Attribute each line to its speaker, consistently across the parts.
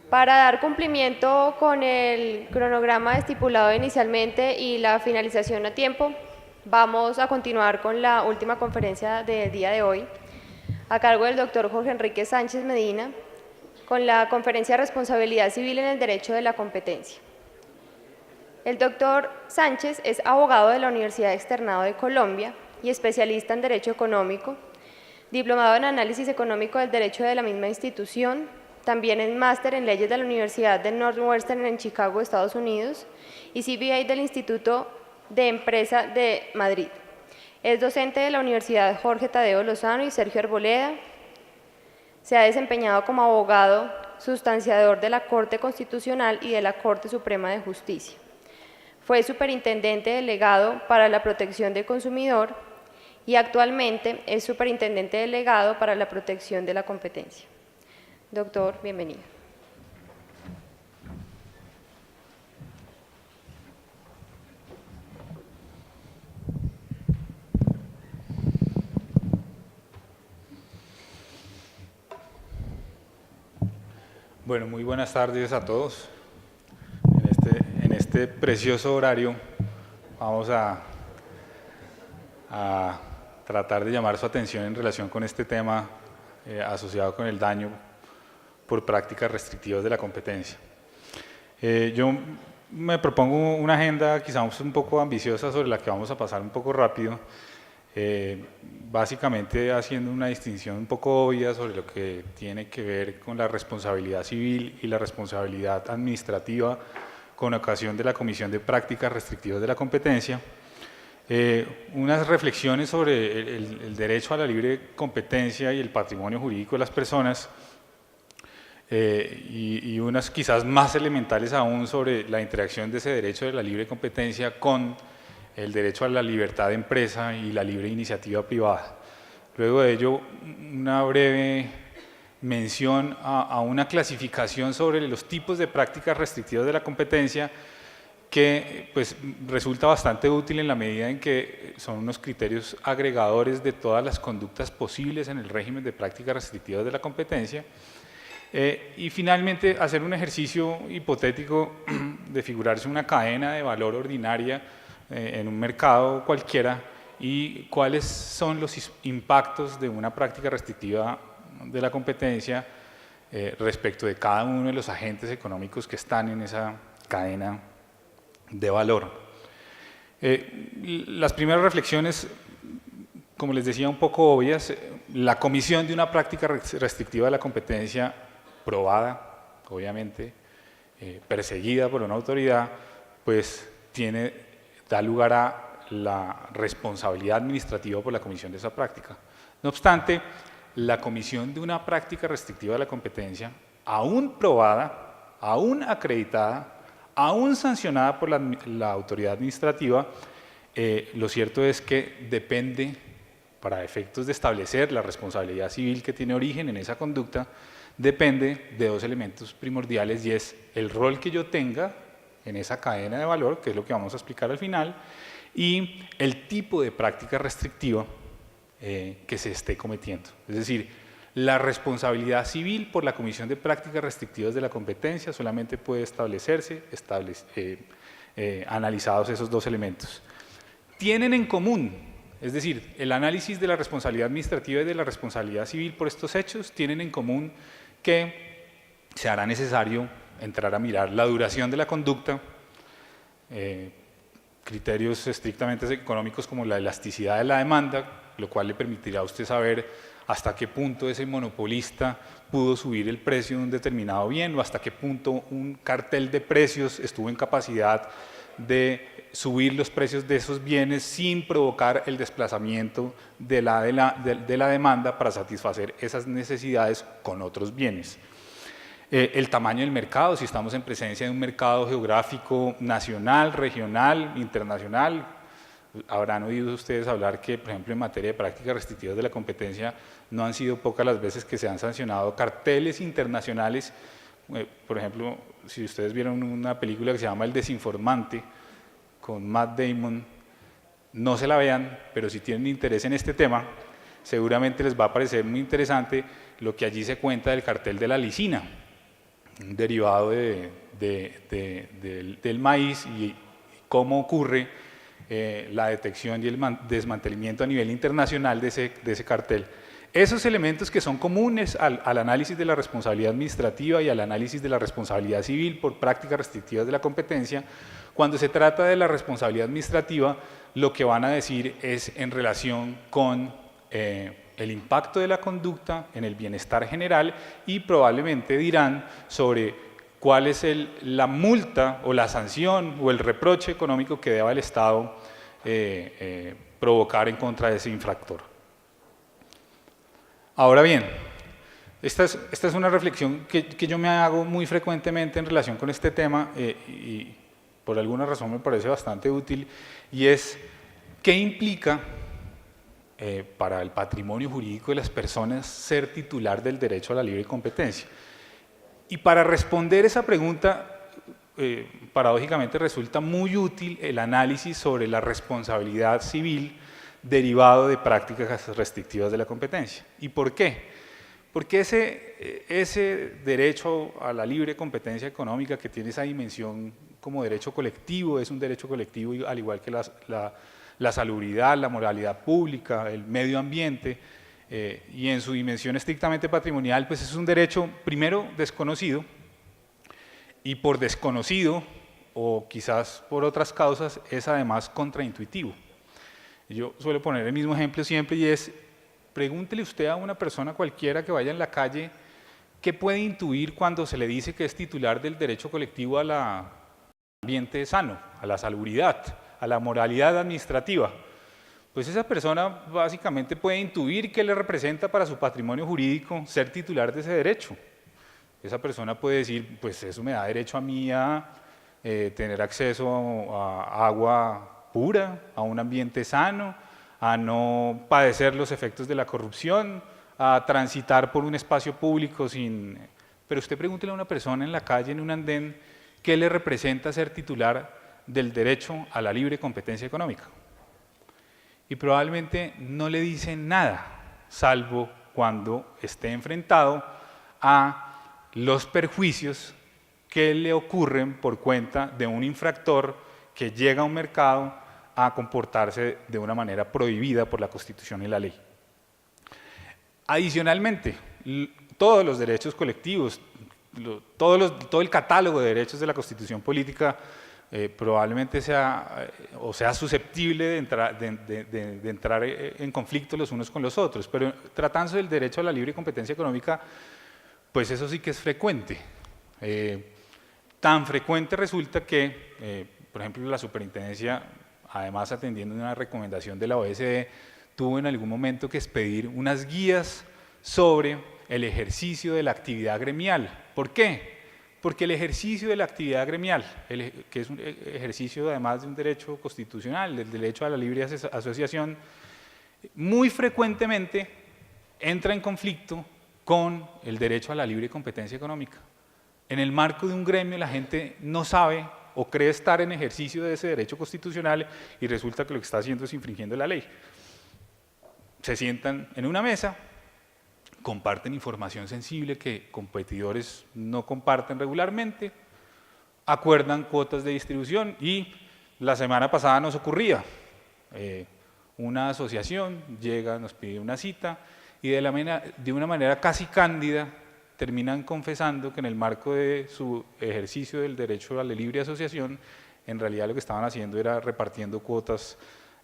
Speaker 1: Para dar cumplimiento con el cronograma estipulado inicialmente y la finalización a tiempo, vamos a continuar con la última conferencia del día de hoy, a cargo del doctor Jorge Enrique Sánchez Medina, con la conferencia Responsabilidad Civil en el Derecho de la Competencia. El doctor Sánchez es abogado de la Universidad Externado de Colombia y especialista en Derecho Económico, diplomado en Análisis Económico del Derecho de la misma institución, también es máster en Leyes de la Universidad de Northwestern en Chicago, Estados Unidos, y CBA del Instituto de Empresa de Madrid. Es docente de la Universidad Jorge Tadeo Lozano y Sergio Arboleda. Se ha desempeñado como abogado sustanciador de la Corte Constitucional y de la Corte Suprema de Justicia. Fue superintendente delegado para la protección del consumidor y actualmente es superintendente delegado para la protección de la competencia. Doctor, bienvenido.
Speaker 2: Bueno, muy buenas tardes a todos. En este precioso horario vamos a tratar de llamar su atención en relación con este tema asociado con el daño por prácticas restrictivas de la competencia. Yo me propongo una agenda quizás un poco ambiciosa sobre la que vamos a pasar un poco rápido, básicamente haciendo una distinción un poco obvia sobre lo que tiene que ver con la responsabilidad civil y la responsabilidad administrativa con ocasión de la comisión de prácticas restrictivas de la competencia, unas reflexiones sobre el derecho a la libre competencia y el patrimonio jurídico de las personas, y unas quizás más elementales aún sobre la interacción de ese derecho de la libre competencia con el derecho a la libertad de empresa y la libre iniciativa privada. Luego de ello, una breve mención a una clasificación sobre los tipos de prácticas restrictivas de la competencia que pues, resulta bastante útil en la medida en que son unos criterios agregadores de todas las conductas posibles en el régimen de prácticas restrictivas de la competencia. Y finalmente, hacer un ejercicio hipotético de figurarse una cadena de valor ordinaria en un mercado cualquiera y cuáles son los impactos de una práctica restrictiva de la competencia respecto de cada uno de los agentes económicos que están en esa cadena de valor. Las primeras reflexiones, como les decía, un poco obvias. La comisión de una práctica restrictiva de la competencia probada, obviamente, perseguida por una autoridad, pues da lugar a la responsabilidad administrativa por la comisión de esa práctica. No obstante, la comisión de una práctica restrictiva de la competencia, aún probada, aún acreditada, aún sancionada por la autoridad administrativa, lo cierto es que depende, para efectos de establecer la responsabilidad civil que tiene origen en esa conducta, depende de dos elementos primordiales, y es el rol que yo tenga en esa cadena de valor, que es lo que vamos a explicar al final, y el tipo de práctica restrictiva que se esté cometiendo. Es decir, la responsabilidad civil por la comisión de prácticas restrictivas de la competencia solamente puede establecerse analizados esos dos elementos. Tienen en común, es decir, el análisis de la responsabilidad administrativa y de la responsabilidad civil por estos hechos tienen en común que se hará necesario entrar a mirar la duración de la conducta, criterios estrictamente económicos como la elasticidad de la demanda, lo cual le permitirá a usted saber hasta qué punto ese monopolista pudo subir el precio de un determinado bien o hasta qué punto un cartel de precios estuvo en capacidad de subir los precios de esos bienes sin provocar el desplazamiento de la demanda para satisfacer esas necesidades con otros bienes. El tamaño del mercado, si estamos en presencia de un mercado geográfico nacional, regional, internacional. Habrán oído ustedes hablar que, por ejemplo, en materia de prácticas restrictivas de la competencia, no han sido pocas las veces que se han sancionado carteles internacionales. Por ejemplo, si ustedes vieron una película que se llama El Desinformante, con Matt Damon, no se la vean, pero si tienen interés en este tema, seguramente les va a parecer muy interesante lo que allí se cuenta del cartel de la lisina. un derivado del maíz y cómo ocurre la detección y el desmantelamiento a nivel internacional de ese cartel. Esos elementos que son comunes al análisis de la responsabilidad administrativa y al análisis de la responsabilidad civil por prácticas restrictivas de la competencia, cuando se trata de la responsabilidad administrativa, lo que van a decir es en relación con el impacto de la conducta en el bienestar general y probablemente dirán sobre cuál es la multa o la sanción o el reproche económico que deba el Estado provocar en contra de ese infractor. Ahora bien, esta es una reflexión que yo me hago muy frecuentemente en relación con este tema y por alguna razón me parece bastante útil, y es ¿qué implica para el patrimonio jurídico de las personas ser titular del derecho a la libre competencia? Y para responder esa pregunta, paradójicamente resulta muy útil el análisis sobre la responsabilidad civil derivado de prácticas restrictivas de la competencia. ¿Y por qué? Porque ese derecho a la libre competencia económica que tiene esa dimensión como derecho colectivo, es un derecho colectivo al igual que la salubridad, la moralidad pública, el medio ambiente, y en su dimensión estrictamente patrimonial, pues es un derecho primero desconocido, y por desconocido, o quizás por otras causas, es además contraintuitivo. Yo suelo poner el mismo ejemplo siempre y es, pregúntele usted a una persona cualquiera que vaya en la calle, ¿qué puede intuir cuando se le dice que es titular del derecho colectivo al ambiente sano, a la salubridad, a la moralidad administrativa? Pues esa persona básicamente puede intuir qué le representa para su patrimonio jurídico ser titular de ese derecho. Esa persona puede decir, pues eso me da derecho a mí a tener acceso a agua pura, a un ambiente sano, a no padecer los efectos de la corrupción, a transitar por un espacio público sin... Pero usted pregúntele a una persona en la calle, en un andén, ¿qué le representa ser titular del derecho a la libre competencia económica? Y probablemente no le dice nada, salvo cuando esté enfrentado a los perjuicios que le ocurren por cuenta de un infractor que llega a un mercado a comportarse de una manera prohibida por la Constitución y la ley. Adicionalmente, todos los derechos colectivos, todo el catálogo de derechos de la Constitución política probablemente sea susceptible de entrar en conflicto los unos con los otros, pero tratándose del derecho a la libre competencia económica, pues eso sí que es frecuente. Tan frecuente resulta que, por ejemplo, la superintendencia, además atendiendo una recomendación de la OECD, tuvo en algún momento que expedir unas guías sobre el ejercicio de la actividad gremial. ¿Por qué? Porque el ejercicio de la actividad gremial, que es un ejercicio además de un derecho constitucional, del derecho a la libre asociación, muy frecuentemente entra en conflicto con el derecho a la libre competencia económica. En el marco de un gremio la gente no sabe o cree estar en ejercicio de ese derecho constitucional y resulta que lo que está haciendo es infringiendo la ley. Se sientan en una mesa, comparten información sensible que competidores no comparten regularmente, acuerdan cuotas de distribución y la semana pasada nos ocurría, una asociación llega, nos pide una cita y de una manera casi cándida terminan confesando que en el marco de su ejercicio del derecho a la libre asociación, en realidad lo que estaban haciendo era repartiendo cuotas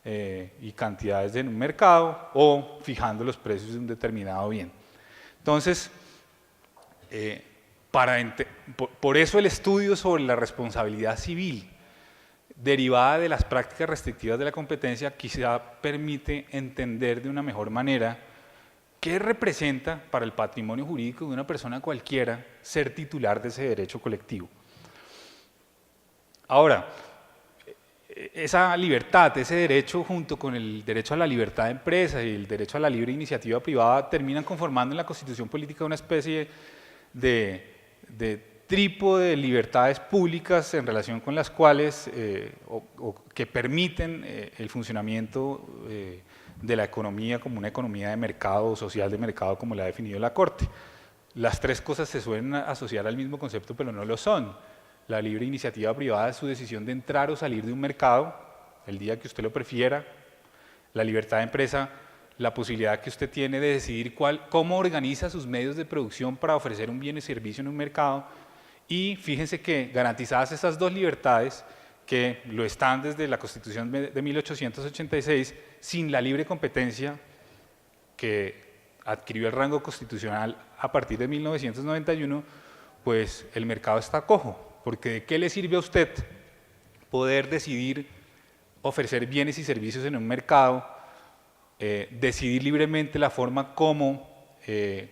Speaker 2: y cantidades en un mercado o fijando los precios de un determinado bien. Entonces, por eso el estudio sobre la responsabilidad civil derivada de las prácticas restrictivas de la competencia quizá permite entender de una mejor manera qué representa para el patrimonio jurídico de una persona cualquiera ser titular de ese derecho colectivo. Ahora, esa libertad, ese derecho junto con el derecho a la libertad de empresa y el derecho a la libre iniciativa privada terminan conformando en la Constitución política una especie de trípode de libertades públicas en relación con las cuales o que permiten el funcionamiento de la economía como una economía de mercado o social de mercado como la ha definido la Corte. las tres cosas se suelen asociar al mismo concepto, pero no lo son. La libre iniciativa privada es su decisión de entrar o salir de un mercado el día que usted lo prefiera. La libertad de empresa, la posibilidad que usted tiene de decidir cómo organiza sus medios de producción para ofrecer un bien y servicio en un mercado. Y fíjense que garantizadas estas dos libertades, que lo están desde la Constitución de 1886, sin la libre competencia que adquirió el rango constitucional a partir de 1991, pues el mercado está cojo, porque ¿de qué le sirve a usted poder decidir ofrecer bienes y servicios en un mercado, decidir libremente la forma como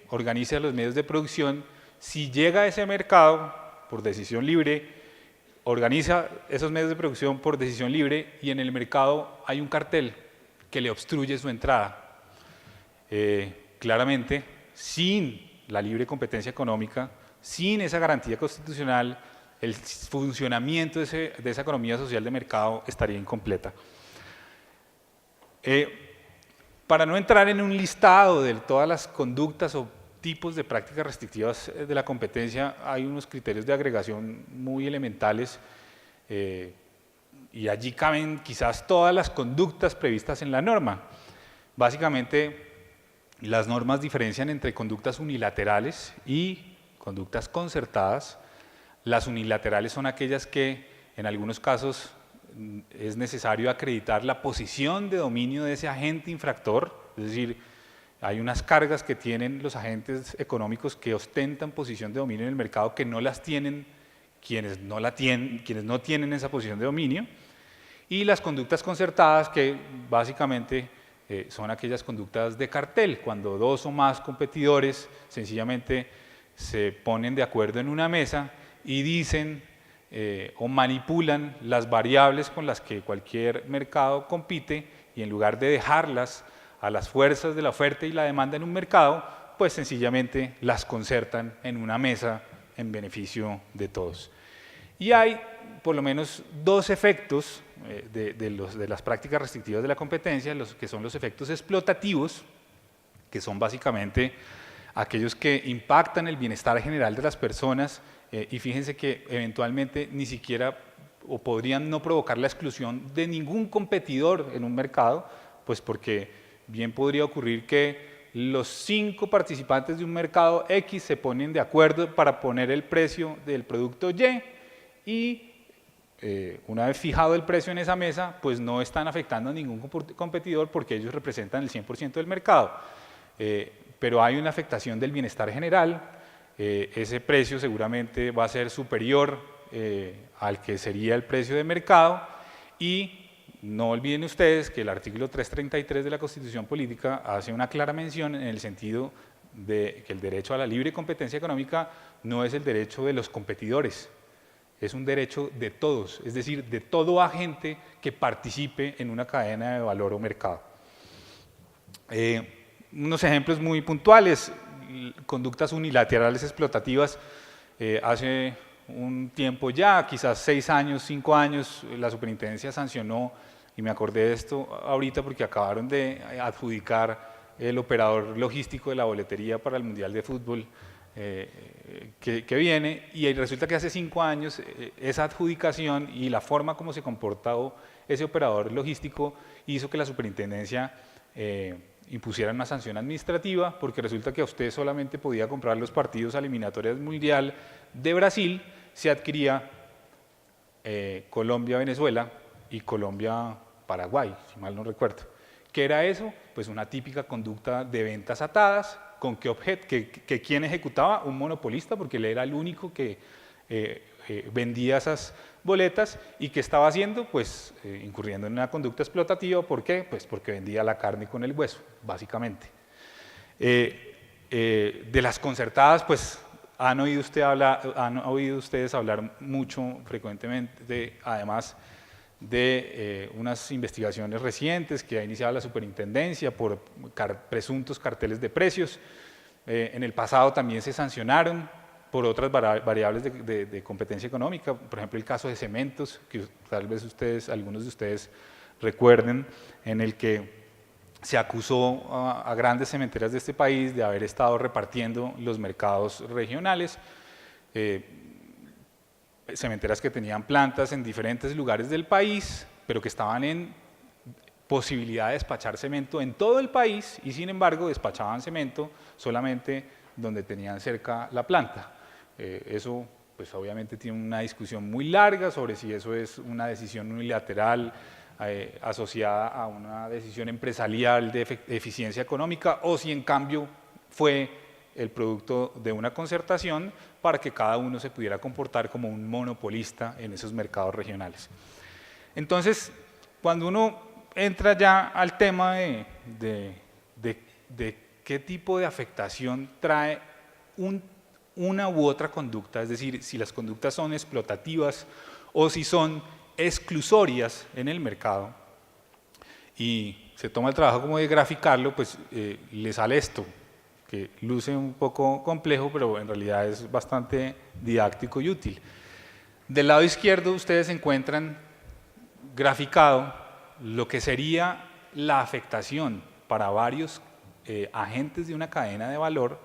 Speaker 2: organiza los medios de producción, si llega a ese mercado por decisión libre, organiza esos medios de producción por decisión libre y en el mercado hay un cartel que le obstruye su entrada? Claramente, sin la libre competencia económica, sin esa garantía constitucional, el funcionamiento de esa economía social de mercado estaría incompleta. Para no entrar en un listado de todas las conductas o tipos de prácticas restrictivas de la competencia, hay unos criterios de agregación muy elementales y allí caben quizás todas las conductas previstas en la norma. Básicamente, las normas diferencian entre conductas unilaterales y conductas concertadas. Las unilaterales son aquellas que en algunos casos es necesario acreditar la posición de dominio de ese agente infractor, es decir, hay unas cargas que tienen los agentes económicos que ostentan posición de dominio en el mercado que no las tienen quienes no tienen esa posición de dominio, y las conductas concertadas que básicamente son aquellas conductas de cartel, cuando dos o más competidores sencillamente se ponen de acuerdo en una mesa y dicen o manipulan las variables con las que cualquier mercado compite y en lugar de dejarlas a las fuerzas de la oferta y la demanda en un mercado, pues sencillamente las concertan en una mesa en beneficio de todos. Y hay por lo menos dos efectos de las prácticas restrictivas de la competencia, los que son los efectos explotativos, que son básicamente aquellos que impactan el bienestar general de las personas y fíjense que eventualmente ni siquiera o podrían no provocar la exclusión de ningún competidor en un mercado, pues porque bien podría ocurrir que los 5 participantes de un mercado X se ponen de acuerdo para poner el precio del producto Y una vez fijado el precio en esa mesa, pues no están afectando a ningún competidor porque ellos representan el 100% del mercado. Pero hay una afectación del bienestar general, ese precio seguramente va a ser superior al que sería el precio de mercado y no olviden ustedes que el artículo 333 de la Constitución Política hace una clara mención en el sentido de que el derecho a la libre competencia económica no es el derecho de los competidores, es un derecho de todos, es decir, de todo agente que participe en una cadena de valor o mercado. Unos ejemplos muy puntuales, conductas unilaterales explotativas. Hace un tiempo ya, quizás 6 años, 5 años, la superintendencia sancionó, y me acordé de esto ahorita porque acabaron de adjudicar el operador logístico de la boletería para el Mundial de Fútbol que viene, y resulta que hace 5 años esa adjudicación y la forma como se comportó ese operador logístico hizo que la superintendencia impusiera una sanción administrativa, porque resulta que a usted solamente podía comprar los partidos a eliminatorias mundial de Brasil, se adquiría Colombia-Venezuela y Colombia-Paraguay, si mal no recuerdo. ¿Qué era eso? Pues una típica conducta de ventas atadas. ¿Con qué objeto? ¿Que quién ejecutaba? Un monopolista, porque él era el único que vendía esas boletas. ¿Y qué estaba haciendo? Pues incurriendo en una conducta explotativa. ¿Por qué? Pues porque vendía la carne con el hueso, básicamente. De las concertadas, pues han oído ustedes hablar mucho, frecuentemente, además de unas investigaciones recientes que ha iniciado la superintendencia por presuntos carteles de precios. En el pasado también se sancionaron por otras variables de competencia económica, por ejemplo el caso de cementos, que tal vez algunos de ustedes recuerden, en el que se acusó a grandes cementeras de este país de haber estado repartiendo los mercados regionales, cementeras que tenían plantas en diferentes lugares del país, pero que estaban en posibilidad de despachar cemento en todo el país y sin embargo despachaban cemento solamente donde tenían cerca la planta. Eso pues obviamente tiene una discusión muy larga sobre si eso es una decisión unilateral asociada a una decisión empresarial de eficiencia económica o si en cambio fue el producto de una concertación para que cada uno se pudiera comportar como un monopolista en esos mercados regionales. Entonces, cuando uno entra ya al tema de qué tipo de afectación trae una u otra conducta, es decir, si las conductas son explotativas o si son exclusorias en el mercado, y se toma el trabajo como de graficarlo, pues le sale esto, que luce un poco complejo, pero en realidad es bastante didáctico y útil. Del lado izquierdo ustedes encuentran graficado lo que sería la afectación para varios agentes de una cadena de valor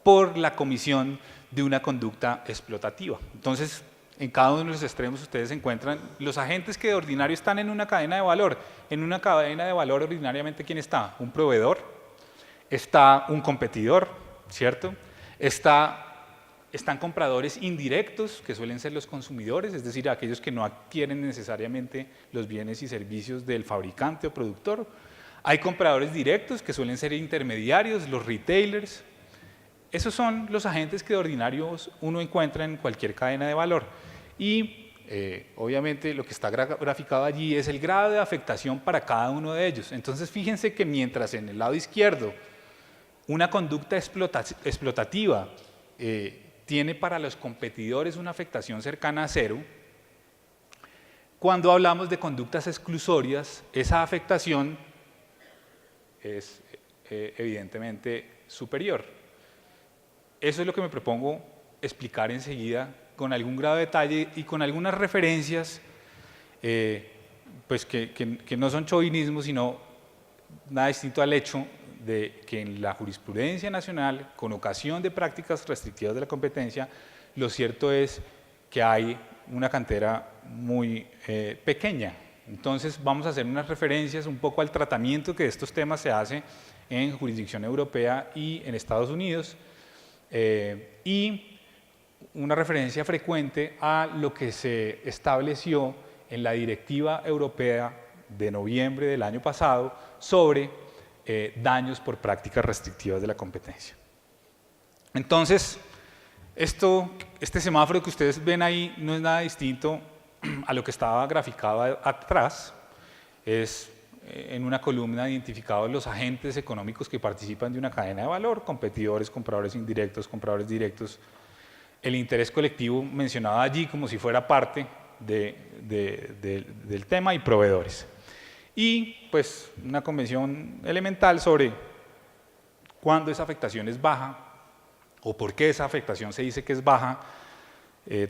Speaker 2: por la comisión de una conducta explotativa. Entonces, en cada uno de los extremos ustedes encuentran los agentes que de ordinario están en una cadena de valor. En una cadena de valor ordinariamente, ¿quién está? Un proveedor, está un competidor, ¿cierto? Están compradores indirectos, que suelen ser los consumidores, es decir, aquellos que no adquieren necesariamente los bienes y servicios del fabricante o productor. Hay compradores directos, que suelen ser intermediarios, los retailers. Esos son los agentes que de ordinario uno encuentra en cualquier cadena de valor. Y obviamente lo que está graficado allí es el grado de afectación para cada uno de ellos. Entonces fíjense que mientras en el lado izquierdo una conducta explotativa tiene para los competidores una afectación cercana a cero, cuando hablamos de conductas exclusorias, esa afectación es evidentemente superior. Eso es lo que me propongo explicar enseguida con algún grado de detalle y con algunas referencias pues que no son chauvinismos, sino nada distinto al hecho de que en la jurisprudencia nacional, con ocasión de prácticas restrictivas de la competencia, lo cierto es que hay una cantera muy pequeña. Entonces vamos a hacer unas referencias un poco al tratamiento que de estos temas se hace en jurisdicción europea y en Estados Unidos, y una referencia frecuente a lo que se estableció en la Directiva Europea de noviembre del año pasado sobre daños por prácticas restrictivas de la competencia. Entonces, este semáforo que ustedes ven ahí no es nada distinto a lo que estaba graficado atrás. Es en una columna identificados los agentes económicos que participan de una cadena de valor: competidores, compradores indirectos, compradores directos. El interés colectivo mencionado allí como si fuera parte del tema, y proveedores. Y pues una convención elemental sobre cuándo esa afectación es baja o por qué esa afectación se dice que es baja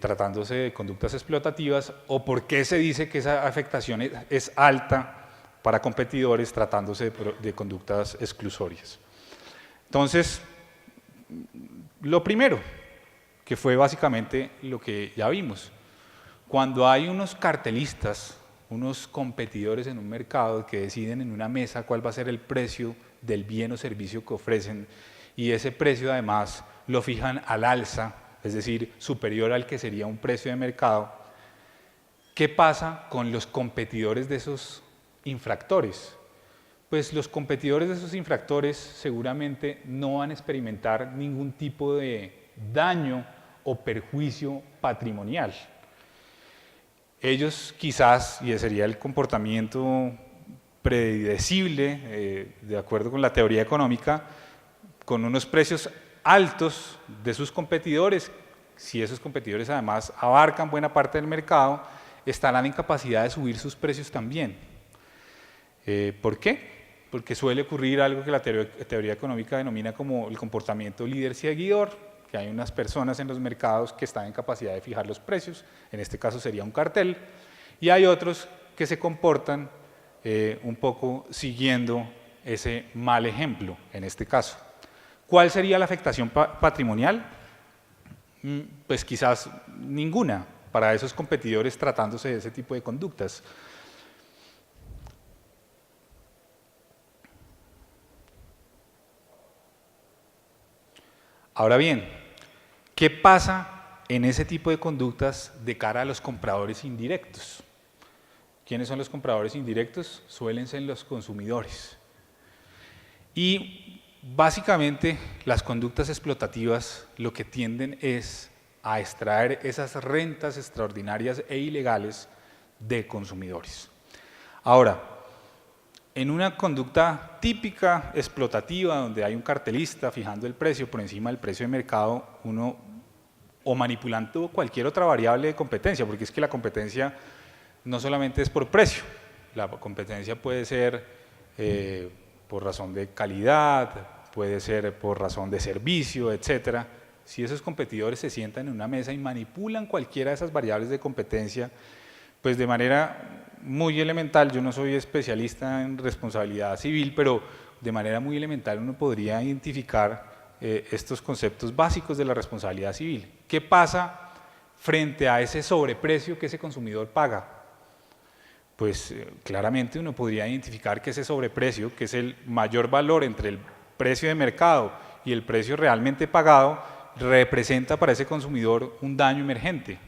Speaker 2: tratándose de conductas explotativas, o por qué se dice que esa afectación es alta para competidores tratándose de conductas exclusorias. Entonces, lo primero, que fue básicamente lo que ya vimos, cuando hay unos cartelistas, unos competidores en un mercado que deciden en una mesa cuál va a ser el precio del bien o servicio que ofrecen, y ese precio además lo fijan al alza, es decir, superior al que sería un precio de mercado, ¿qué pasa con los competidores de esos infractores? Pues los competidores de esos infractores seguramente no van a experimentar ningún tipo de daño o perjuicio patrimonial. Ellos quizás, y ese sería el comportamiento predecible, de acuerdo con la teoría económica, con unos precios altos de sus competidores, si esos competidores además abarcan buena parte del mercado, estarán en capacidad de subir sus precios también. ¿Por qué? Porque suele ocurrir algo que la teoría económica denomina como el comportamiento líder-seguidor, que hay unas personas en los mercados que están en capacidad de fijar los precios, en este caso sería un cartel, y hay otros que se comportan un poco siguiendo ese mal ejemplo en este caso. ¿Cuál sería la afectación patrimonial? Pues quizás ninguna para esos competidores tratándose de ese tipo de conductas. Ahora bien, ¿qué pasa en ese tipo de conductas de cara a los compradores indirectos? ¿Quiénes son los compradores indirectos? Suelen ser los consumidores. Y básicamente las conductas explotativas lo que tienden es a extraer esas rentas extraordinarias e ilegales de consumidores. Ahora, en una conducta típica explotativa donde hay un cartelista fijando el precio por encima del precio de mercado, o manipulando cualquier otra variable de competencia, porque es que la competencia no solamente es por precio, la competencia puede ser por razón de calidad, puede ser por razón de servicio, etcétera. Si esos competidores se sientan en una mesa y manipulan cualquiera de esas variables de competencia, pues de manera muy elemental, yo no soy especialista en responsabilidad civil, pero de manera muy elemental uno podría identificar estos conceptos básicos de la responsabilidad civil. ¿Qué pasa frente a ese sobreprecio que ese consumidor paga? Pues claramente uno podría identificar que ese sobreprecio, que es el mayor valor entre el precio de mercado y el precio realmente pagado, representa para ese consumidor un daño emergente.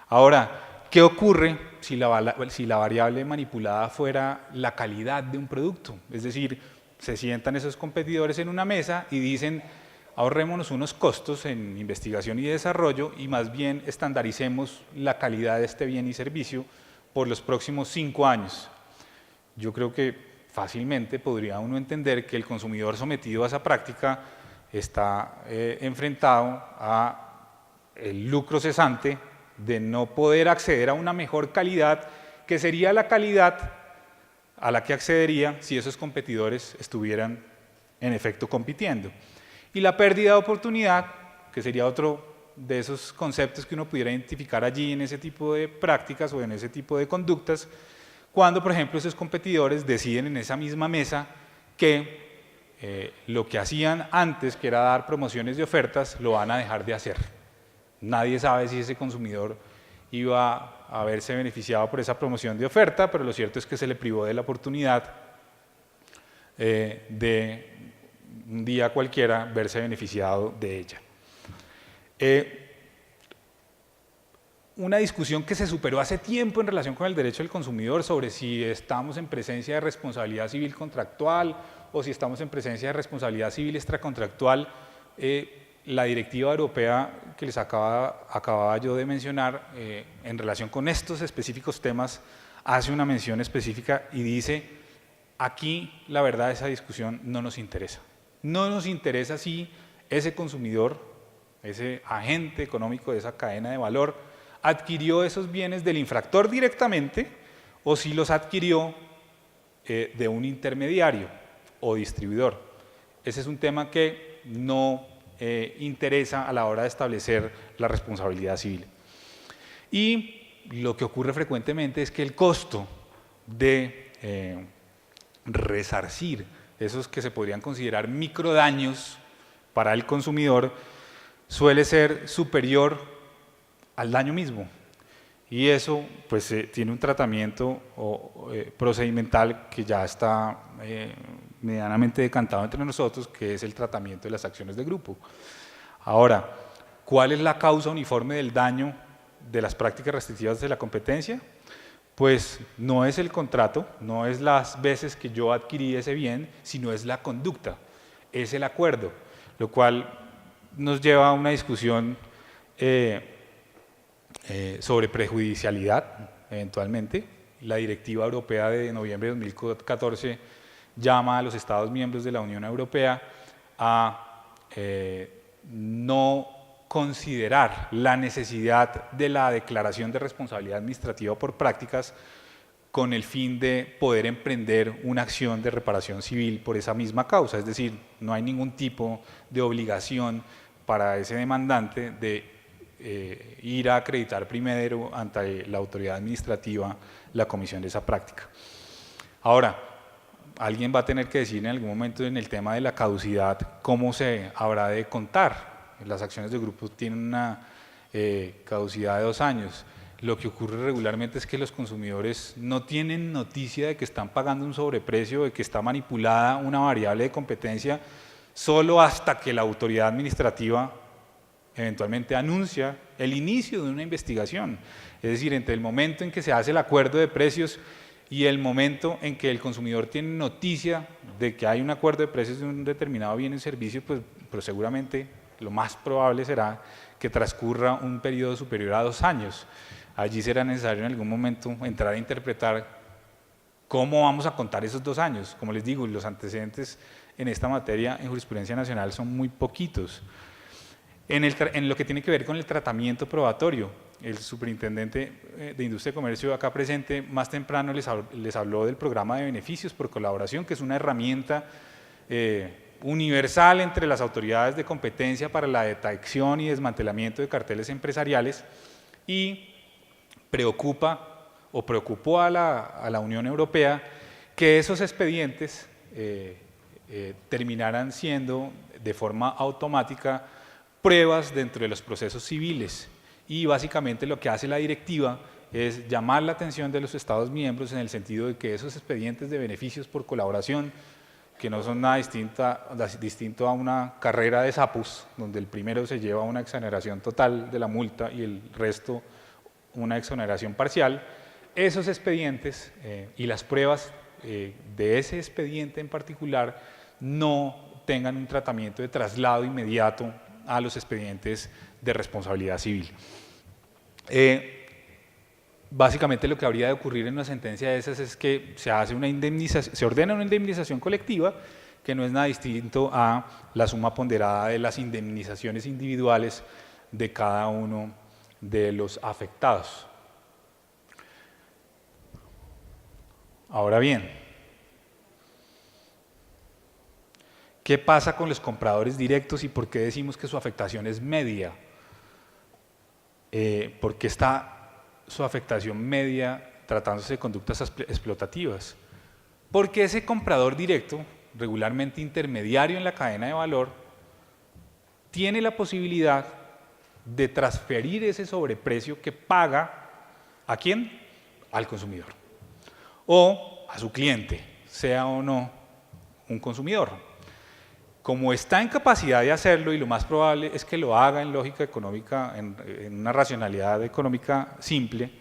Speaker 2: Ahora, ¿qué ocurre si la variable manipulada fuera la calidad de un producto? Es decir, se sientan esos competidores en una mesa y dicen, ahorrémonos unos costos en investigación y desarrollo y más bien estandaricemos la calidad de este bien y servicio por los próximos 5 años. Yo creo que fácilmente podría uno entender que el consumidor sometido a esa práctica está enfrentado a el lucro cesante de no poder acceder a una mejor calidad, que sería la calidad a la que accedería si esos competidores estuvieran en efecto compitiendo. Y la pérdida de oportunidad, que sería otro de esos conceptos que uno pudiera identificar allí en ese tipo de prácticas o en ese tipo de conductas, cuando, por ejemplo, esos competidores deciden en esa misma mesa que lo que hacían antes, que era dar promociones de ofertas, lo van a dejar de hacer. Nadie sabe si ese consumidor iba a verse beneficiado por esa promoción de oferta, pero lo cierto es que se le privó de la oportunidad de un día cualquiera verse beneficiado de ella. Una discusión que se superó hace tiempo en relación con el derecho del consumidor sobre si estamos en presencia de responsabilidad civil contractual o si estamos en presencia de responsabilidad civil extracontractual. La directiva europea que les acababa yo de mencionar en relación con estos específicos temas hace una mención específica y dice, aquí la verdad esa discusión no nos interesa. No nos interesa si ese consumidor, ese agente económico de esa cadena de valor, adquirió esos bienes del infractor directamente o si los adquirió de un intermediario o distribuidor. Ese es un tema que no interesa a la hora de establecer la responsabilidad civil. Y lo que ocurre frecuentemente es que el costo de resarcir esos que se podrían considerar microdaños para el consumidor suele ser superior al daño mismo. Y eso pues tiene un tratamiento procedimental que ya está medianamente decantado entre nosotros, que es el tratamiento de las acciones de grupo. Ahora, ¿cuál es la causa uniforme del daño de las prácticas restrictivas de la competencia? Pues no es el contrato, no es las veces que yo adquirí ese bien, sino es la conducta, es el acuerdo, lo cual nos lleva a una discusión sobre prejudicialidad, eventualmente. La Directiva Europea de noviembre de 2014 llama a los Estados miembros de la Unión Europea a no considerar la necesidad de la declaración de responsabilidad administrativa por prácticas con el fin de poder emprender una acción de reparación civil por esa misma causa. Es decir, no hay ningún tipo de obligación para ese demandante de ir a acreditar primero ante la autoridad administrativa la comisión de esa práctica. Ahora, alguien va a tener que decir en algún momento en el tema de la caducidad cómo se habrá de contar. Las acciones de grupo tienen una caducidad de 2 años. Lo que ocurre regularmente es que los consumidores no tienen noticia de que están pagando un sobreprecio, de que está manipulada una variable de competencia, solo hasta que la autoridad administrativa eventualmente anuncia el inicio de una investigación. Es decir, entre el momento en que se hace el acuerdo de precios y el momento en que el consumidor tiene noticia de que hay un acuerdo de precios de un determinado bien o servicio, pues seguramente lo más probable será que transcurra un periodo superior a 2 años. Allí será necesario en algún momento entrar a interpretar cómo vamos a contar esos 2 años. Como les digo, los antecedentes en esta materia en jurisprudencia nacional son muy poquitos. En lo que tiene que ver con el tratamiento probatorio, el superintendente de Industria y Comercio acá presente más temprano les habló del programa de beneficios por colaboración, que es una herramienta universal entre las autoridades de competencia para la detección y desmantelamiento de carteles empresariales, y preocupó a la Unión Europea que esos expedientes terminaran siendo de forma automática pruebas dentro de los procesos civiles, y básicamente lo que hace la directiva es llamar la atención de los Estados miembros en el sentido de que esos expedientes de beneficios por colaboración, que no son nada distinto a una carrera de sapos, donde el primero se lleva una exoneración total de la multa y el resto una exoneración parcial, esos expedientes y las pruebas de ese expediente en particular no tengan un tratamiento de traslado inmediato a los expedientes de responsabilidad civil. Básicamente lo que habría de ocurrir en una sentencia de esas es que se ordena una indemnización colectiva, que no es nada distinto a la suma ponderada de las indemnizaciones individuales de cada uno de los afectados. Ahora bien, ¿qué pasa con los compradores directos y por qué decimos que su afectación es media? ¿Por qué está su afectación media tratándose de conductas explotativas? Porque ese comprador directo, regularmente intermediario en la cadena de valor, tiene la posibilidad de transferir ese sobreprecio que paga ¿a quién? Al consumidor o a su cliente, sea o no un consumidor. Como está en capacidad de hacerlo, y lo más probable es que lo haga en lógica económica, en una racionalidad económica simple,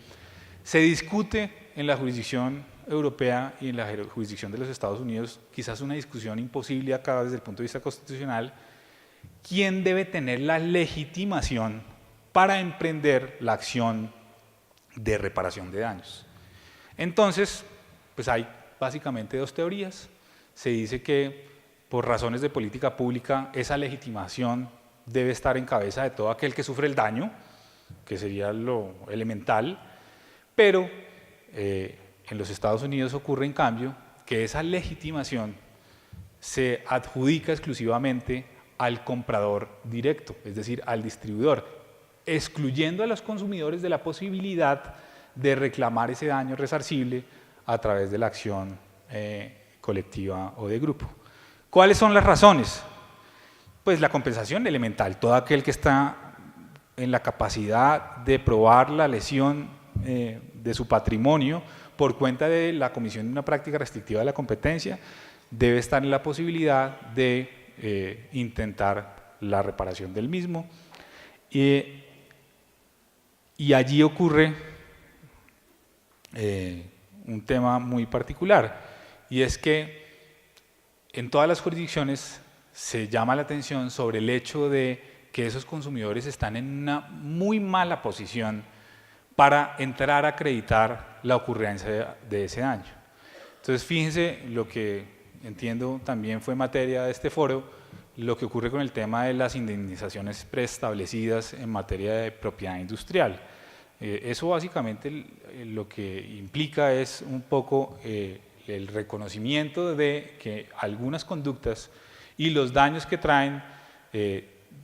Speaker 2: se discute en la jurisdicción europea y en la jurisdicción de los Estados Unidos, quizás una discusión imposible acá desde el punto de vista constitucional, quién debe tener la legitimación para emprender la acción de reparación de daños. Entonces, pues hay básicamente 2 teorías. Se dice que por razones de política pública esa legitimación debe estar en cabeza de todo aquel que sufre el daño, que sería lo elemental, pero en los Estados Unidos ocurre en cambio que esa legitimación se adjudica exclusivamente al comprador directo, es decir, al distribuidor, excluyendo a los consumidores de la posibilidad de reclamar ese daño resarcible a través de la acción colectiva o de grupo. ¿Cuáles son las razones? Pues la compensación elemental. Todo aquel que está en la capacidad de probar la lesión de su patrimonio por cuenta de la comisión de una práctica restrictiva de la competencia debe estar en la posibilidad de intentar la reparación del mismo. Y allí ocurre un tema muy particular, y es que en todas las jurisdicciones se llama la atención sobre el hecho de que esos consumidores están en una muy mala posición para entrar a acreditar la ocurrencia de ese daño. Entonces, fíjense lo que entiendo también fue materia de este foro, lo que ocurre con el tema de las indemnizaciones preestablecidas en materia de propiedad industrial. Eso básicamente lo que implica es un poco el reconocimiento de que algunas conductas y los daños que traen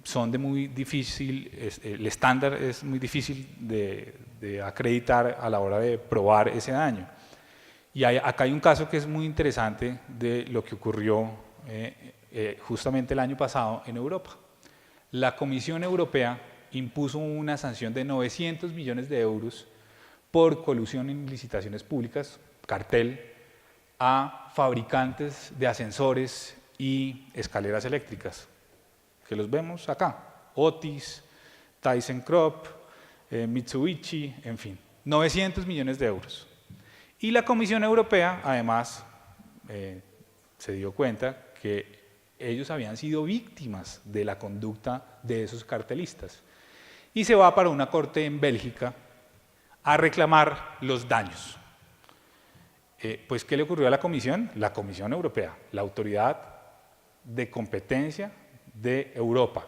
Speaker 2: son de muy difícil, el estándar es muy difícil de acreditar a la hora de probar ese daño. Y acá hay un caso que es muy interesante de lo que ocurrió justamente el año pasado en Europa. La Comisión Europea impuso una sanción de 900 millones de euros por colusión en licitaciones públicas, cartel, a fabricantes de ascensores y escaleras eléctricas, que los vemos acá, Otis, ThyssenKrupp, Mitsubishi, en fin, 900 millones de euros. Y la Comisión Europea, además, se dio cuenta que ellos habían sido víctimas de la conducta de esos cartelistas. Y se va para una corte en Bélgica a reclamar los daños. Pues, ¿qué le ocurrió a la Comisión? La Comisión Europea, la autoridad de competencia de Europa,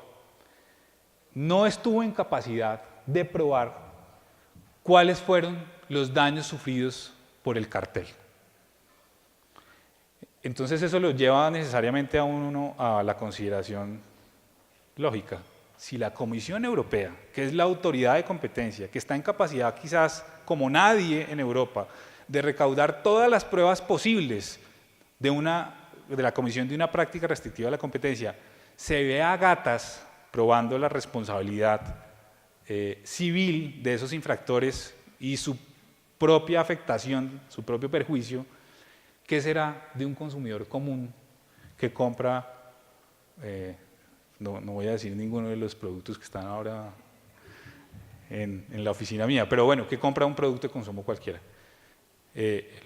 Speaker 2: no estuvo en capacidad de probar cuáles fueron los daños sufridos por el cartel. Entonces eso lo lleva necesariamente a uno a la consideración lógica. Si la Comisión Europea, que es la autoridad de competencia, que está en capacidad quizás como nadie en Europa, de recaudar todas las pruebas posibles de la comisión de una práctica restrictiva de la competencia, se ve a gatas probando la responsabilidad civil de esos infractores y su propia afectación, su propio perjuicio, ¿qué será de un consumidor común que compra, no voy a decir ninguno de los productos que están ahora en la oficina mía, pero bueno, que compra un producto de consumo cualquiera?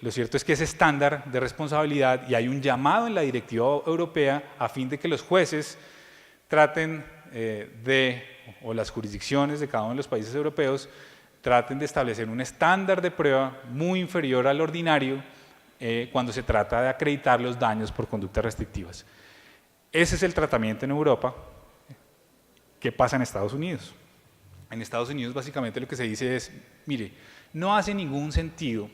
Speaker 2: Lo cierto es que ese estándar de responsabilidad, y hay un llamado en la directiva europea a fin de que los jueces traten o las jurisdicciones de cada uno de los países europeos traten de establecer un estándar de prueba muy inferior al ordinario cuando se trata de acreditar los daños por conductas restrictivas. Ese es el tratamiento en Europa. ¿Qué pasa en Estados Unidos? En Estados Unidos básicamente lo que se dice es, mire, no hace ningún sentido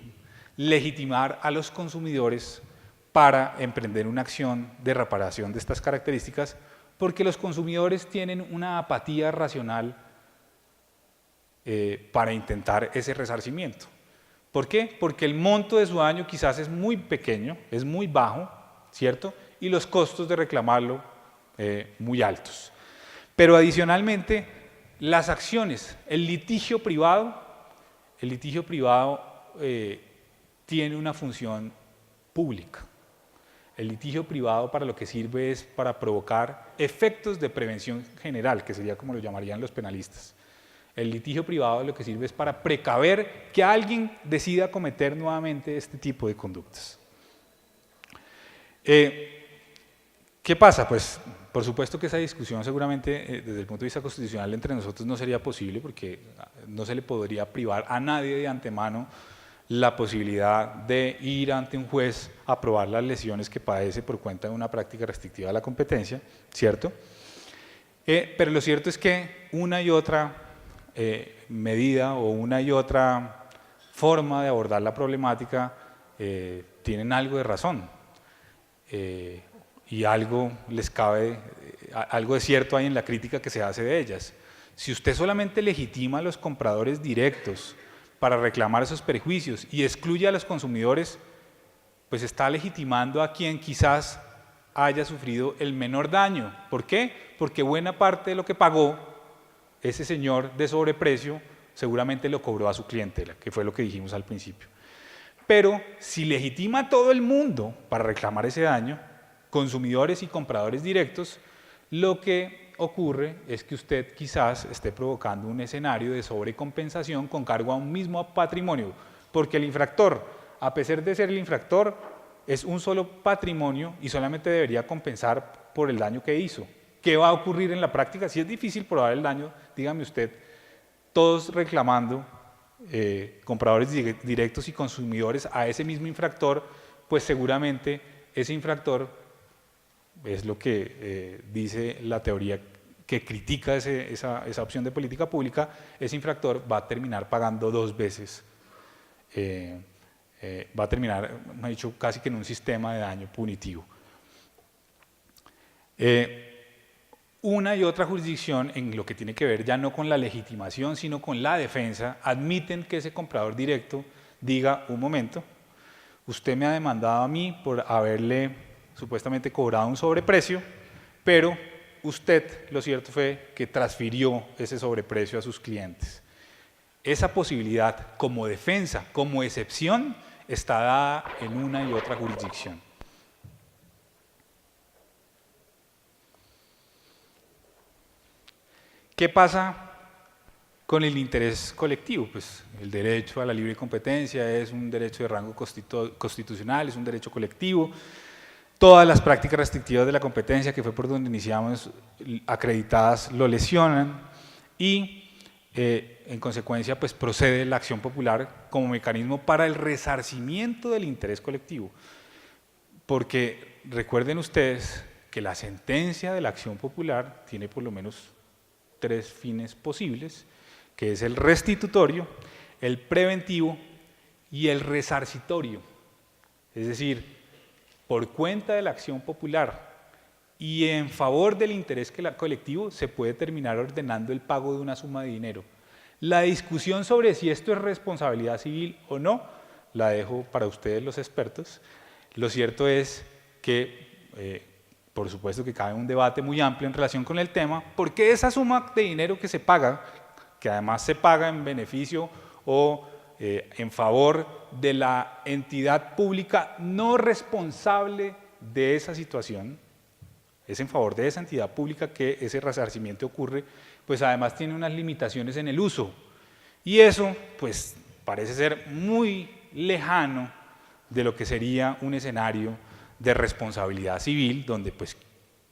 Speaker 2: legitimar a los consumidores para emprender una acción de reparación de estas características, porque los consumidores tienen una apatía racional para intentar ese resarcimiento. ¿Por qué? Porque el monto de su daño quizás es muy pequeño, es muy bajo, ¿cierto? Y los costos de reclamarlo muy altos. Pero adicionalmente, las acciones, el litigio privado tiene una función pública. El litigio privado para lo que sirve es para provocar efectos de prevención general, que sería como lo llamarían los penalistas. El litigio privado lo que sirve es para precaver que alguien decida cometer nuevamente este tipo de conductas. ¿Qué pasa? Pues por supuesto que esa discusión seguramente desde el punto de vista constitucional entre nosotros no sería posible, porque no se le podría privar a nadie de antemano la posibilidad de ir ante un juez a probar las lesiones que padece por cuenta de una práctica restrictiva de la competencia, ¿cierto? Pero lo cierto es que una y otra medida o una y otra forma de abordar la problemática tienen algo de razón y algo les cabe, algo de cierto hay en la crítica que se hace de ellas. Si usted solamente legitima a los compradores directos para reclamar esos perjuicios y excluye a los consumidores, pues está legitimando a quien quizás haya sufrido el menor daño. ¿Por qué? Porque buena parte de lo que pagó ese señor de sobreprecio seguramente lo cobró a su clientela, que fue lo que dijimos al principio. Pero si legitima a todo el mundo para reclamar ese daño, consumidores y compradores directos, lo que ocurre es que usted quizás esté provocando un escenario de sobrecompensación con cargo a un mismo patrimonio, porque el infractor, a pesar de ser el infractor, es un solo patrimonio y solamente debería compensar por el daño que hizo. ¿Qué va a ocurrir en la práctica? Si es difícil probar el daño, dígame usted, todos reclamando, compradores directos y consumidores a ese mismo infractor, pues seguramente ese infractor, es lo que dice la teoría que critica esa opción de política pública, ese infractor va a terminar pagando 2 veces, va a terminar, me ha dicho, casi que en un sistema de daño punitivo. Una y otra jurisdicción, en lo que tiene que ver ya no con la legitimación, sino con la defensa, admiten que ese comprador directo diga, un momento, usted me ha demandado a mí por haberle supuestamente cobrado un sobreprecio, pero usted, lo cierto fue que transfirió ese sobreprecio a sus clientes. Esa posibilidad como defensa, como excepción, está dada en una y otra jurisdicción. ¿Qué pasa con el interés colectivo? Pues el derecho a la libre competencia es un derecho de rango constitucional, es un derecho colectivo. Todas las prácticas restrictivas de la competencia, que fue por donde iniciamos, acreditadas, lo lesionan y en consecuencia pues procede la acción popular como mecanismo para el resarcimiento del interés colectivo. Porque recuerden ustedes que la sentencia de la acción popular tiene por lo menos 3 fines posibles, que es el restitutorio, el preventivo y el resarcitorio. Es decir, por cuenta de la acción popular y en favor del interés colectivo se puede terminar ordenando el pago de una suma de dinero. La discusión sobre si esto es responsabilidad civil o no, la dejo para ustedes los expertos. Lo cierto es que por supuesto que cabe un debate muy amplio en relación con el tema, porque esa suma de dinero que se paga, que además se paga en beneficio o en favor de la entidad pública no responsable de esa situación, es en favor de esa entidad pública que ese resarcimiento ocurre, pues además tiene unas limitaciones en el uso. Y eso pues parece ser muy lejano de lo que sería un escenario de responsabilidad civil, donde pues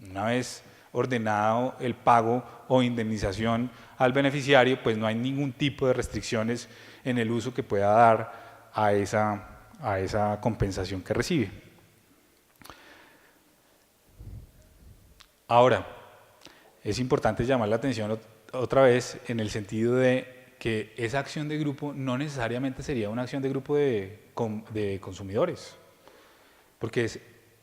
Speaker 2: una vez ordenado el pago o indemnización al beneficiario, pues no hay ningún tipo de restricciones en el uso que pueda dar a esa compensación que recibe. Ahora, es importante llamar la atención otra vez en el sentido de que esa acción de grupo no necesariamente sería una acción de grupo de consumidores, porque es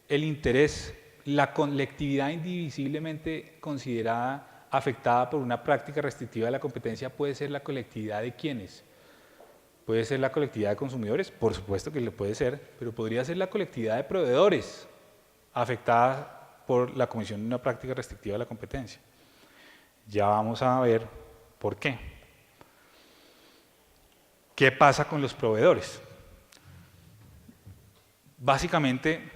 Speaker 2: el interés, la colectividad indivisiblemente considerada afectada por una práctica restrictiva de la competencia puede ser la colectividad de ¿quiénes? ¿Puede ser la colectividad de consumidores? Por supuesto que lo puede ser, pero podría ser la colectividad de proveedores afectada por la comisión de una práctica restrictiva de la competencia. Ya vamos a ver por qué. ¿Qué pasa con los proveedores? Básicamente,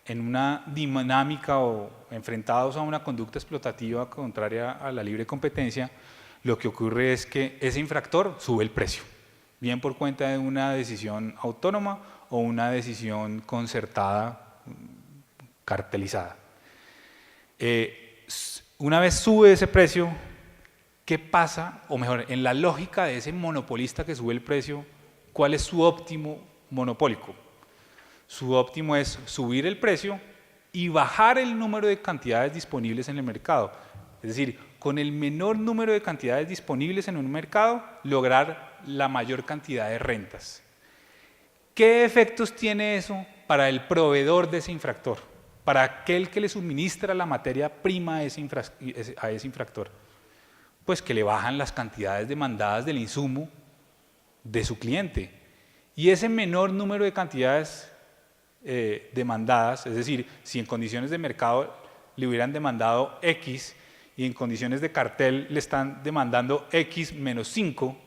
Speaker 2: en una dinámica o enfrentados a una conducta explotativa contraria a la libre competencia, lo que ocurre es que ese infractor sube el precio, bien por cuenta de una decisión autónoma o una decisión concertada, cartelizada. Una vez sube ese precio, ¿qué pasa? O mejor, en la lógica de ese monopolista que sube el precio, ¿cuál es su óptimo monopólico? Su óptimo es subir el precio y bajar el número de cantidades disponibles en el mercado. Es decir, con el menor número de cantidades disponibles en un mercado, lograr la mayor cantidad de rentas. ¿Qué efectos tiene eso para el proveedor de ese infractor? Para aquel que le suministra la materia prima a ese infractor. Pues que le bajan las cantidades demandadas del insumo de su cliente. Y ese menor número de cantidades demandadas, es decir, si en condiciones de mercado le hubieran demandado X y en condiciones de cartel le están demandando X menos 5,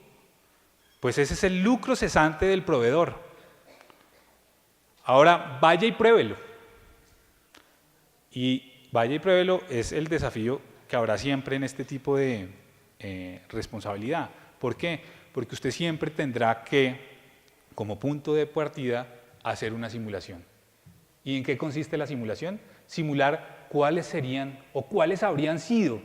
Speaker 2: pues ese es el lucro cesante del proveedor. Ahora vaya y pruébelo. Y vaya y pruébelo es el desafío que habrá siempre en este tipo de responsabilidad. ¿Por qué? Porque usted siempre tendrá que, como punto de partida, hacer una simulación. ¿Y en qué consiste la simulación? Simular cuáles serían o cuáles habrían sido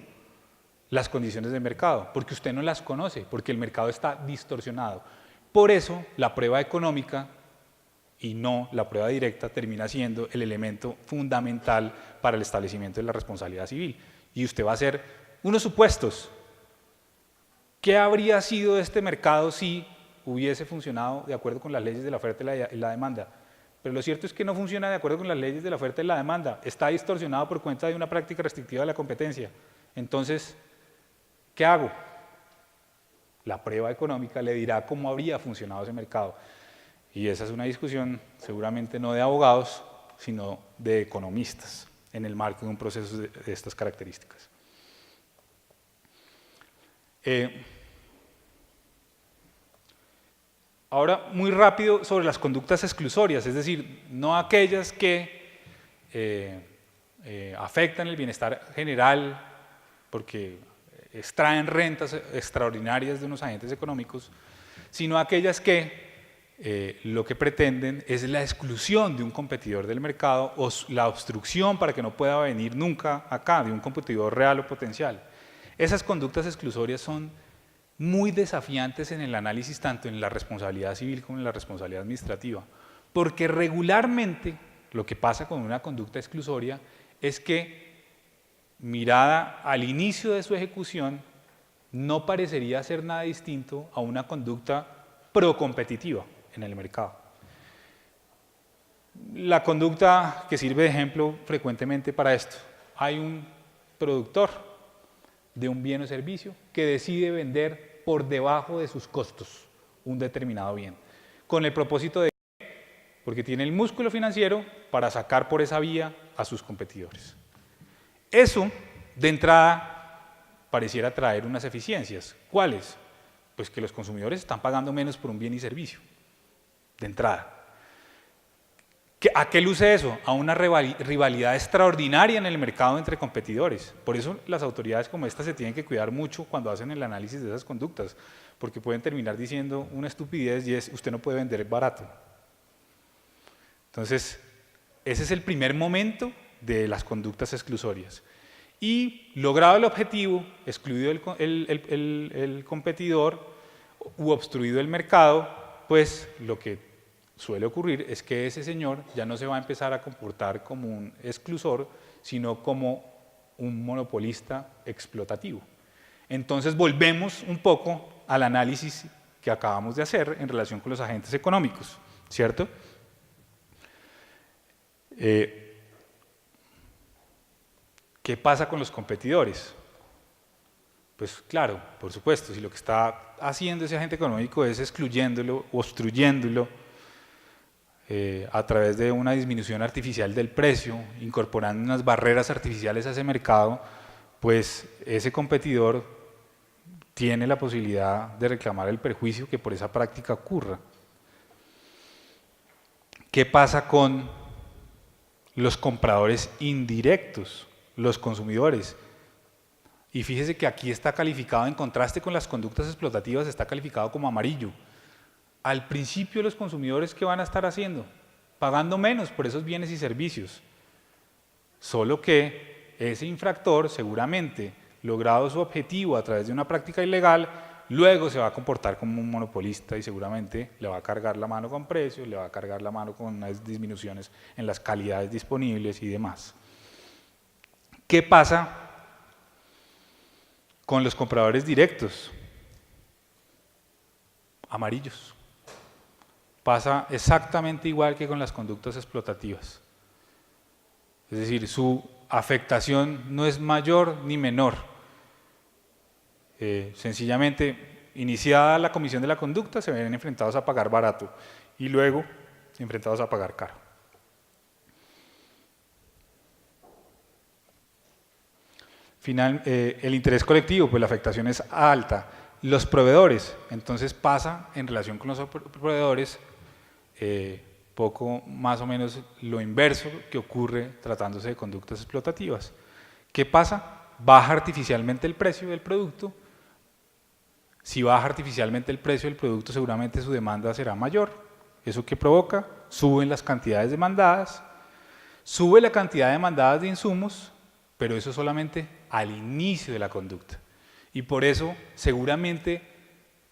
Speaker 2: las condiciones de mercado, porque usted no las conoce, porque el mercado está distorsionado. Por eso, la prueba económica y no la prueba directa termina siendo el elemento fundamental para el establecimiento de la responsabilidad civil. Y usted va a hacer unos supuestos. ¿Qué habría sido este mercado si hubiese funcionado de acuerdo con las leyes de la oferta y la demanda? Pero lo cierto es que no funciona de acuerdo con las leyes de la oferta y la demanda. Está distorsionado por cuenta de una práctica restrictiva de la competencia. Entonces, ¿qué hago? La prueba económica le dirá cómo habría funcionado ese mercado. Y esa es una discusión seguramente no de abogados, sino de economistas, en el marco de un proceso de estas características. Ahora, muy rápido sobre las conductas exclusorias, es decir, no aquellas que afectan el bienestar general porque extraen rentas extraordinarias de unos agentes económicos, sino aquellas que lo que pretenden es la exclusión de un competidor del mercado o la obstrucción para que no pueda venir nunca acá de un competidor real o potencial. Esas conductas exclusorias son muy desafiantes en el análisis tanto en la responsabilidad civil como en la responsabilidad administrativa, porque regularmente lo que pasa con una conducta exclusoria es que, mirada al inicio de su ejecución, no parecería ser nada distinto a una conducta procompetitiva en el mercado. La conducta que sirve de ejemplo frecuentemente para esto: hay un productor de un bien o servicio que decide vender por debajo de sus costos un determinado bien, con el propósito de, porque tiene el músculo financiero para sacar por esa vía a sus competidores. Eso, de entrada, pareciera traer unas eficiencias. ¿Cuáles? Pues que los consumidores están pagando menos por un bien y servicio, de entrada. ¿A qué luce eso? A una rivalidad extraordinaria en el mercado entre competidores. Por eso las autoridades como esta se tienen que cuidar mucho cuando hacen el análisis de esas conductas, porque pueden terminar diciendo una estupidez y es: usted no puede vender barato. Entonces, ese es el primer momento de las conductas exclusorias. Y logrado el objetivo, excluido el competidor u obstruido el mercado, pues lo que suele ocurrir es que ese señor ya no se va a empezar a comportar como un exclusor, sino como un monopolista explotativo. Entonces volvemos un poco al análisis que acabamos de hacer en relación con los agentes económicos, ¿cierto? ¿Qué pasa con los competidores? Pues claro, por supuesto, si lo que está haciendo ese agente económico es excluyéndolo, obstruyéndolo, a través de una disminución artificial del precio, incorporando unas barreras artificiales a ese mercado, pues ese competidor tiene la posibilidad de reclamar el perjuicio que por esa práctica ocurra. ¿Qué pasa con los compradores indirectos, los consumidores? Y fíjese que aquí está calificado, en contraste con las conductas explotativas, está calificado como amarillo. Al principio los consumidores, ¿qué van a estar haciendo? Pagando menos por esos bienes y servicios. Solo que ese infractor, seguramente, logrado su objetivo a través de una práctica ilegal, luego se va a comportar como un monopolista y seguramente le va a cargar la mano con precios, le va a cargar la mano con unas disminuciones en las calidades disponibles y demás. ¿Qué pasa con los compradores directos? Amarillos. Pasa exactamente igual que con las conductas explotativas. Es decir, su afectación no es mayor ni menor. Sencillamente, iniciada la comisión de la conducta, se ven enfrentados a pagar barato y luego enfrentados a pagar caro. El interés colectivo, pues la afectación es alta. Los proveedores, entonces pasa en relación con los proveedores poco más o menos lo inverso que ocurre tratándose de conductas explotativas. ¿Qué pasa? Baja artificialmente el precio del producto. Si baja artificialmente el precio del producto, seguramente su demanda será mayor. ¿Eso qué provoca? Suben las cantidades demandadas, sube la cantidad demandadas de insumos, pero eso solamente al inicio de la conducta. Y por eso, seguramente,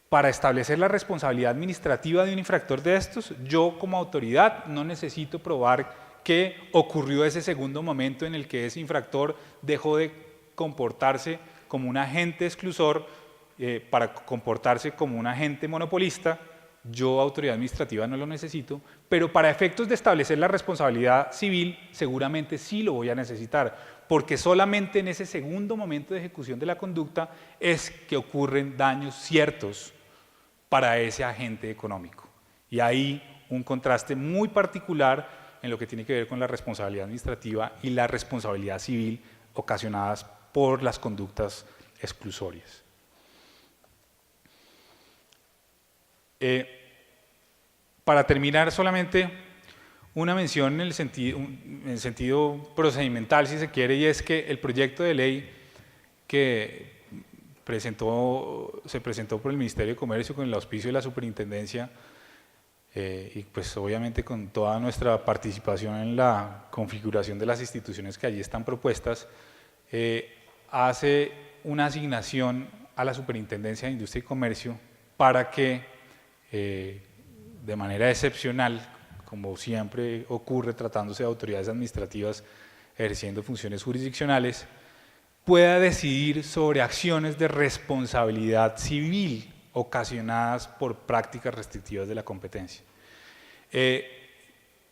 Speaker 2: para establecer la responsabilidad administrativa de un infractor de estos, yo como autoridad no necesito probar que ocurrió ese segundo momento en el que ese infractor dejó de comportarse como un agente exclusor para comportarse como un agente monopolista. Yo, autoridad administrativa, no lo necesito, pero para efectos de establecer la responsabilidad civil, seguramente sí lo voy a necesitar, porque solamente en ese segundo momento de ejecución de la conducta es que ocurren daños ciertos para ese agente económico. Y ahí un contraste muy particular en lo que tiene que ver con la responsabilidad administrativa y la responsabilidad civil ocasionadas por las conductas exclusorias. Para terminar, solamente una mención en el sentido procedimental, si se quiere, y es que el proyecto de ley que se presentó por el Ministerio de Comercio con el auspicio de la Superintendencia y pues obviamente con toda nuestra participación en la configuración de las instituciones que allí están propuestas, hace una asignación a la Superintendencia de Industria y Comercio para que de manera excepcional, como siempre ocurre tratándose de autoridades administrativas ejerciendo funciones jurisdiccionales, pueda decidir sobre acciones de responsabilidad civil ocasionadas por prácticas restrictivas de la competencia.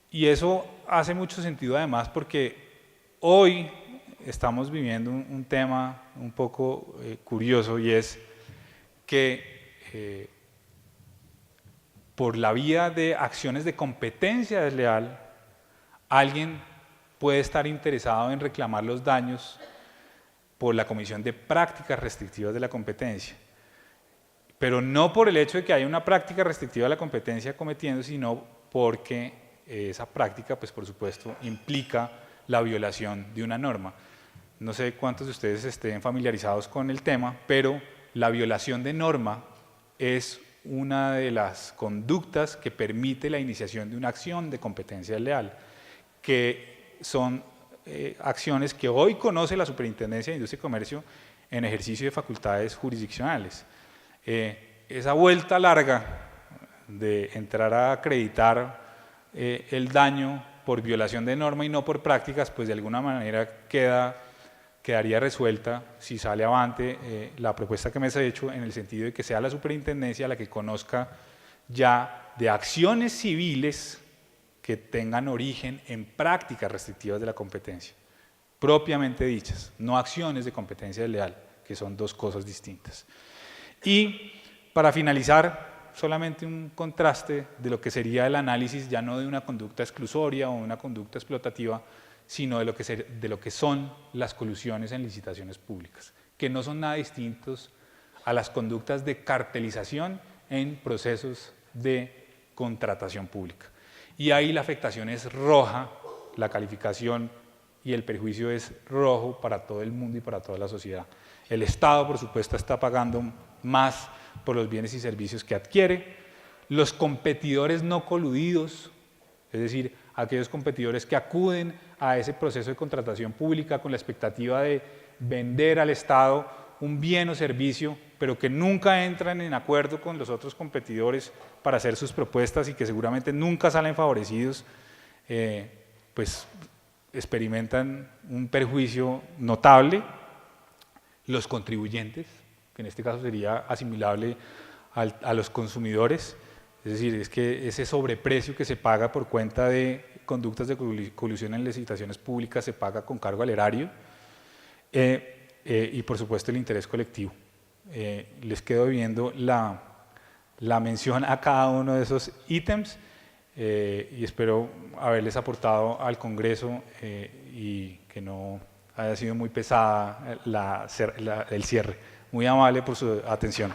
Speaker 2: Y eso hace mucho sentido además porque hoy estamos viviendo un tema un poco curioso, y es que por la vía de acciones de competencia desleal, alguien puede estar interesado en reclamar los daños por la comisión de prácticas restrictivas de la competencia, pero no por el hecho de que haya una práctica restrictiva de la competencia cometiendo, sino porque esa práctica, pues por supuesto, implica la violación de una norma. No sé cuántos de ustedes estén familiarizados con el tema, pero la violación de norma es una de las conductas que permite la iniciación de una acción de competencia desleal, que son acciones que hoy conoce la Superintendencia de Industria y Comercio en ejercicio de facultades jurisdiccionales. Esa vuelta larga de entrar a acreditar el daño por violación de norma y no por prácticas, pues de alguna manera quedaría resuelta si sale avante la propuesta que me ha hecho, en el sentido de que sea la Superintendencia la que conozca ya de acciones civiles que tengan origen en prácticas restrictivas de la competencia, propiamente dichas, no acciones de competencia desleal, que son dos cosas distintas. Y para finalizar, solamente un contraste de lo que sería el análisis ya no de una conducta exclusoria o una conducta explotativa, sino de lo que son las colusiones en licitaciones públicas, que no son nada distintos a las conductas de cartelización en procesos de contratación pública. Y ahí la afectación es roja, la calificación y el perjuicio es rojo para todo el mundo y para toda la sociedad. El Estado, por supuesto, está pagando más por los bienes y servicios que adquiere. Los competidores no coludidos, es decir, aquellos competidores que acuden a ese proceso de contratación pública con la expectativa de vender al Estado un bien o servicio, pero que nunca entran en acuerdo con los otros competidores para hacer sus propuestas y que seguramente nunca salen favorecidos, pues experimentan un perjuicio notable. Los contribuyentes, que en este caso sería asimilable a los consumidores, es decir, es que ese sobreprecio que se paga por cuenta de conductas de colusión en licitaciones públicas se paga con cargo al erario, y por supuesto el interés colectivo. Les quedo viendo la mención a cada uno de esos ítems y espero haberles aportado al Congreso y que no haya sido muy pesada el cierre. Muy amable por su atención.